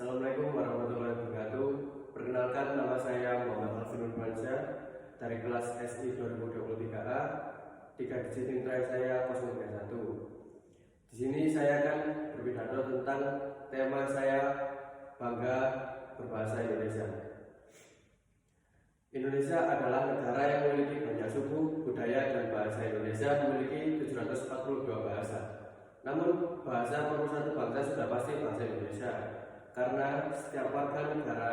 Assalamualaikum warahmatullahi wabarakatuh. Perkenalkan, nama saya Muhammad Alvin Nurmansyah dari kelas SI 2023A. 3 digit nilai saya 031. Di sini saya akan berpidato tentang tema saya, bangga berbahasa Indonesia. Indonesia adalah negara yang memiliki banyak suku, budaya, dan bahasa Indonesia memiliki 742 bahasa. Namun bahasa pemersatu bangsa sudah pasti bahasa Indonesia, karena setiap warga negara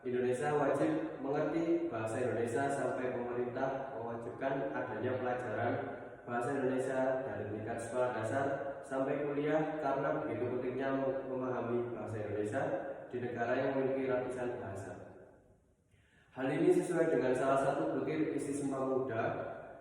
Indonesia wajib mengerti bahasa Indonesia sampai pemerintah mewajibkan adanya pelajaran bahasa Indonesia dari tingkat sekolah dasar sampai kuliah, karena begitu pentingnya memahami bahasa Indonesia di negara yang memiliki ratusan bahasa. Hal ini sesuai dengan salah satu butir isi Sumpah Pemuda,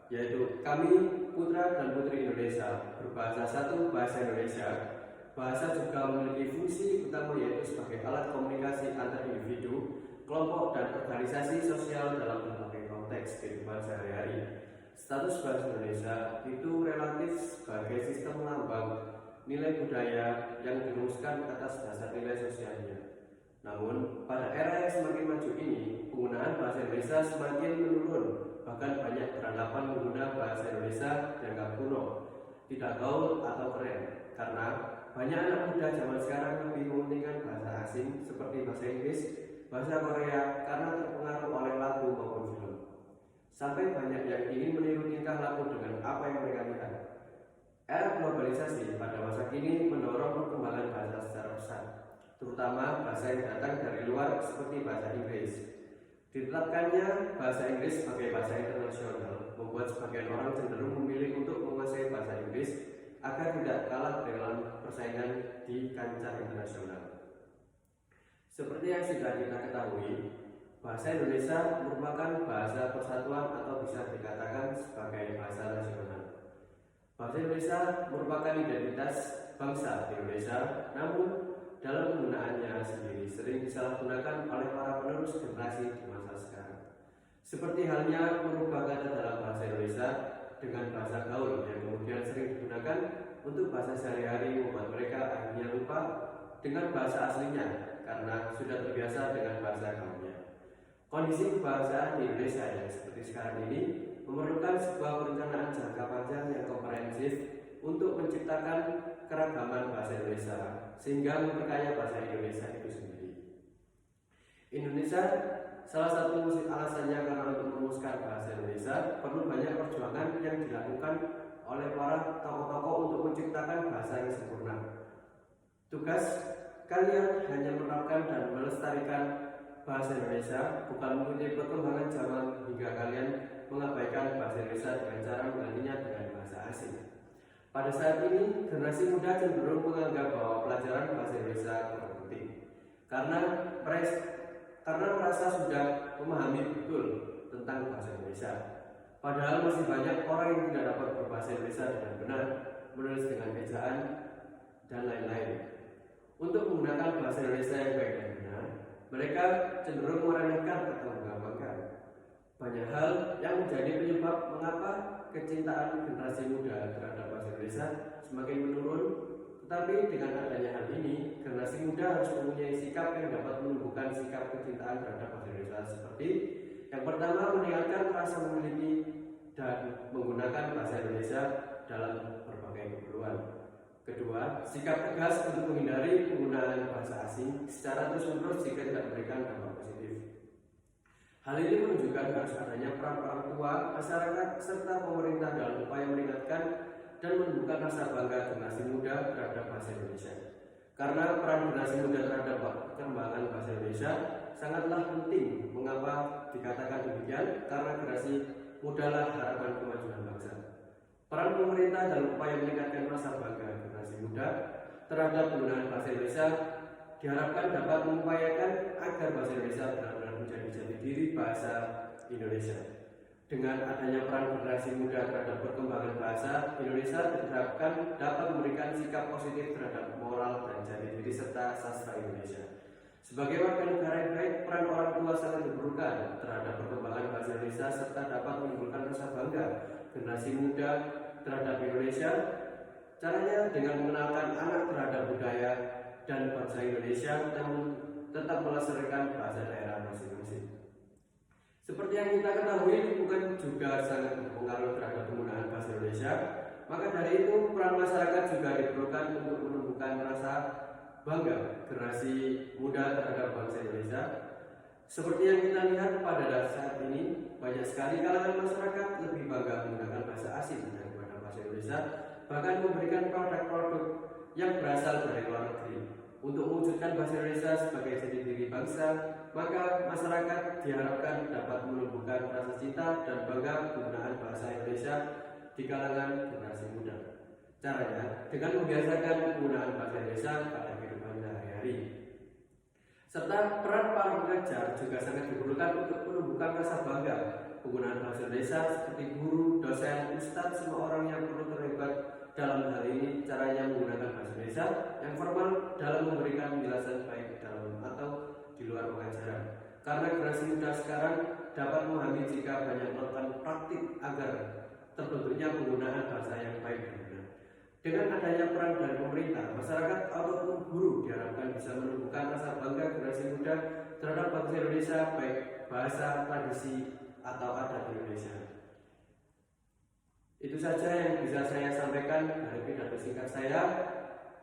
yaitu kami putra dan putri Indonesia berbahasa satu bahasa Indonesia. Bahasa juga memiliki fungsi utama, yaitu sebagai alat komunikasi antar individu, kelompok, dan organisasi sosial dalam berbagai konteks kehidupan sehari-hari. Status bahasa Indonesia itu relatif sebagai sistem lambang nilai budaya yang dirumuskan atas dasar nilai sosialnya. Namun, pada era yang semakin maju ini, penggunaan bahasa Indonesia semakin menurun. Bahkan banyak beranggapan menggunakan bahasa Indonesia dianggap kuno, tidak gaul atau keren, karena banyak anak muda zaman sekarang lebih mementingkan bahasa asing seperti bahasa Inggris, bahasa Korea, karena terpengaruh oleh lagu maupun film. Sampai banyak yang ingin meniru tingkah laku dengan apa yang mereka lihat. Era globalisasi pada masa kini mendorong perkembangan bahasa secara pesat, terutama bahasa yang datang dari luar seperti bahasa Inggris. Ditetapkannya bahasa Inggris sebagai bahasa internasional membuat sebagian orang cenderung memilih untuk menguasai bahasa Inggris agar tidak kalah dalam persaingan di kancah internasional. Seperti yang sudah kita ketahui, bahasa Indonesia merupakan bahasa persatuan atau bisa dikatakan sebagai bahasa nasional. Bahasa Indonesia merupakan identitas bangsa Indonesia, namun dalam penggunaannya sendiri sering disalahgunakan oleh para penerus generasi di masa sekarang. Seperti halnya merubah kata dalam bahasa Indonesia dengan bahasa gaul yang kemudian sering digunakan untuk bahasa sehari-hari, membuat mereka akhirnya lupa dengan bahasa aslinya karena sudah terbiasa dengan bahasa gaulnya. Kondisi kebahasaan di Indonesia yang seperti sekarang ini memerlukan sebuah perencanaan jangka panjang yang komprehensif untuk menciptakan keragaman bahasa Indonesia sehingga memperkaya bahasa Indonesia itu sendiri. Indonesia, salah satu alasannya karena untuk merumuskan bahasa Indonesia perlu banyak perjuangan yang dilakukan oleh para tokoh-tokoh untuk menciptakan bahasa yang sempurna. Tugas kalian hanya menerapkan dan melestarikan bahasa Indonesia, bukan mengikuti perkembangan zaman hingga kalian mengabaikan bahasa Indonesia dengan cara menggantinya dengan bahasa asing. Pada saat ini, generasi muda cenderung menganggap bahwa pelajaran bahasa Indonesia kurang penting karena merasa sudah memahami betul tentang bahasa Indonesia. Padahal masih banyak orang yang tidak dapat berbahasa Indonesia dengan benar, menulis dengan ejaan, dan lain-lain. Untuk menggunakan bahasa Indonesia yang baik dan benar, mereka cenderung meremehkan atau menggampangkan. Banyak hal yang menjadi penyebab mengapa kecintaan generasi muda terhadap bahasa Indonesia semakin menurun. Tetapi dengan adanya hal ini, generasi muda harus mempunyai sikap yang dapat menumbuhkan sikap kecintaan terhadap bahasa Indonesia, seperti yang pertama, meningkatkan rasa memiliki dan menggunakan bahasa Indonesia dalam berbagai keperluan. Kedua, sikap tegas untuk menghindari penggunaan bahasa asing secara terus-menerus jika tidak memberikan dampak positif. Hal ini menunjukkan harus adanya peran orang tua, masyarakat, serta pemerintah dalam upaya meningkatkan dan menumbuhkan rasa bangga generasi muda terhadap bahasa Indonesia. Karena peran generasi muda terhadap perkembangan bahasa Indonesia sangatlah penting. Mengapa dikatakan demikian? Karena generasi muda lah harapan kemajuan bangsa. Peran pemerintah dalam upaya meningkatkan rasa bangga generasi muda terhadap penggunaan bahasa Indonesia diharapkan dapat mengupayakan agar bahasa Indonesia benar-benar menjadi jati diri bahasa Indonesia. Dengan adanya peran generasi muda terhadap perkembangan bahasa Indonesia diharapkan dapat memberikan sikap positif terhadap moral dan jati diri serta sastra Indonesia. Sebagai warga negara yang baik, peran orang tua sangat diperlukan terhadap perkembangan bahasa Indonesia serta dapat menimbulkan rasa bangga generasi muda terhadap Indonesia. Caranya dengan mengenalkan anak terhadap budaya dan bangsa Indonesia, namun tetap melestarikan bahasa daerah masing-masing. Seperti yang kita ketahui, lingkungan juga sangat berpengaruh terhadap penggunaan bahasa Indonesia. Maka dari itu, peran masyarakat juga diperlukan untuk menumbuhkan rasa bangga generasi muda terhadap bangsa Indonesia. Seperti yang kita lihat pada saat ini, banyak sekali kalangan masyarakat lebih bangga menggunakan bahasa asing daripada bahasa Indonesia, bahkan memberikan produk-produk yang berasal dari luar negeri. Untuk mewujudkan bahasa Indonesia sebagai jati diri bangsa, maka masyarakat diharapkan dapat menumbuhkan rasa cinta dan bangga penggunaan bahasa Indonesia di kalangan generasi muda. Caranya dengan membiasakan penggunaan bahasa Indonesia pada kehidupan sehari-hari. Serta peran para pengajar juga sangat diperlukan untuk menumbuhkan rasa bangga penggunaan bahasa Indonesia, seperti guru, dosen, ustadz, semua orang yang perlu terlibat dalam hal ini. Caranya menggunakan bahasa Indonesia yang formal dalam memberikan penjelasan baik dalam atau di luar pengajaran. Karena generasi muda sekarang dapat memahami jika banyak melakukan praktik agar terbentuknya penggunaan bahasa yang baik dan benar. Dengan adanya peran dari pemerintah, masyarakat ataupun guru diharapkan bisa menumbuhkan rasa bangga generasi muda terhadap bangsa Indonesia, baik bahasa, tradisi, atau adat Indonesia. Itu saja yang bisa saya sampaikan dari pidato singkat saya.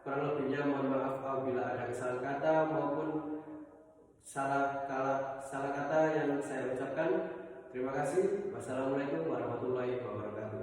Kurang lebihnya mohon maaf apabila ada kesalahan kata maupun salah kata yang saya ucapkan. Terima kasih. Wassalamualaikum warahmatullahi wabarakatuh.